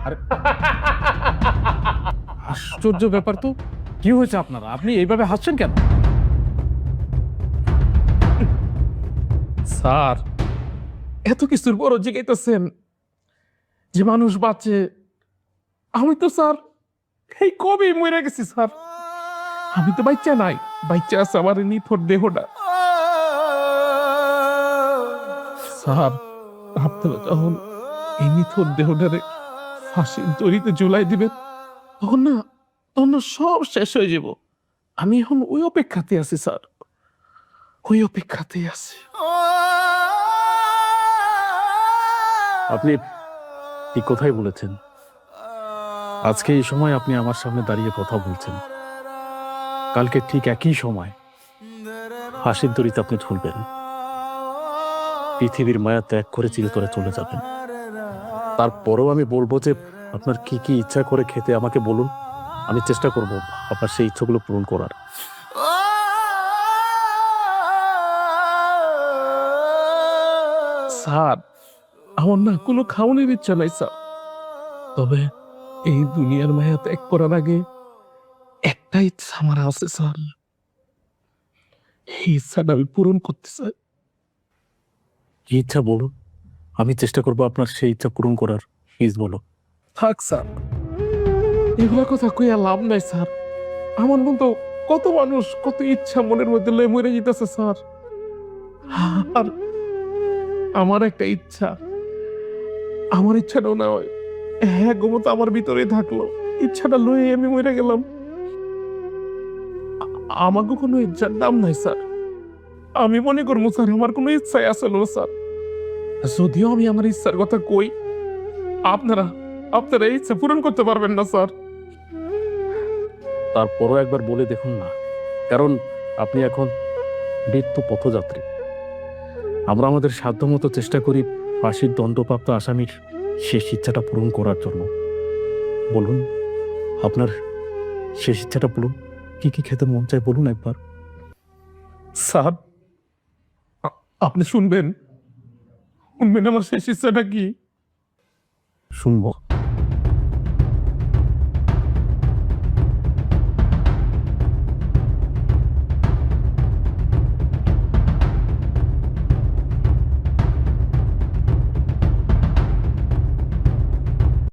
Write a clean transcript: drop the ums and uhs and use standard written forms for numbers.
আরে আশ্চর্য ব্যাপার তো। কি হয়েছে আপনারা? আপনি এইভাবে হাসছেন কেন? স্যার, এত কিছুর পরও জিজ্ঞাইতেছেন যে মানুষ বাঁচে। আমি তো স্যার এই কবে মরে গেছি স্যার। আমি তো বাচ্চা নাই, বাচ্চা আছে আমার এই নিথর দেহটা। স্যার, আপনারা যখন এই নিথর দেহটারে ফাঁসির দড়িতে ঝুলাই দিবেন, তখন না সব শেষ হয়ে যাব। আমি এখন ওই অপেক্ষাতে আছি স্যার, ওই অপেক্ষাতেই আছি। আপনি ঠিক কথাই বলেছেন। আজকে এই সময় আপনি আমার সামনে দাঁড়িয়ে কথা বলছেন, কালকে ঠিক একই সময় ফাঁসির দড়িতে আপনি ঝুলবেন, পৃথিবীর মায়া ত্যাগ করে চিরতরে চলে যাবেন। তারপরেও আমি বলবো যে আপনার কি কি ইচ্ছা করে খেতে আমাকে বলুন, আমি চেষ্টা করব আপনার সেই ইচ্ছাগুলো পূরণ করার। স্যার, আমার না কোনো খাওয়ানোর ইচ্ছা নাই স্যার। তবে এই দুনিয়ার মায়া ত্যাগ করার আগে একটা ইচ্ছা আমার আছে স্যার। এই ইচ্ছাটা আমি পূরণ করতে চাই। কি ইচ্ছা বলুন, আমি চেষ্টা করব আপনার সেই ইচ্ছা পূরণ করার। প্লিজ বলো। থাক স্যার, এগুলা কথা কইয়া লাভ নাই স্যার। আমার মতো কত মানুষ কত ইচ্ছা মনের মধ্যে লয়ে মরে যেতেছে স্যার। আর আমার একটা ইচ্ছা, আমার ইচ্ছাটাও না হয় হ্যাঁ গোমতো আমার ভিতরে থাকলো, ইচ্ছাটা লয়ে আমি মরে গেলাম। আমাকে কোনো ইচ্ছার দাম নাই স্যার। আমি মনে করবো স্যার আমার কোনো ইচ্ছাই আসলে না স্যার। যদিও আমি আমার ইচ্ছার কথা কই, আপনারা আপনারা এই ইচ্ছা পূরণ করতে পারবেন না স্যার। তারপরও একবার বলে দেখুন না, কারণ আপনি এখন মৃত্যু পথযাত্রী। আমরা আমাদের সাধ্যমতো চেষ্টা করি ফাঁসির দণ্ডপ্রাপ্ত আসামির শেষ ইচ্ছাটা পূরণ করার জন্য। বলুন, আপনার শেষ ইচ্ছাটা বলুন, কি কি খেতে মন চায় বলুন একবার। স্যার, আপনি শুনবেন শুনবেন আমার শেষ ইচ্ছাটা কি? শুনবো।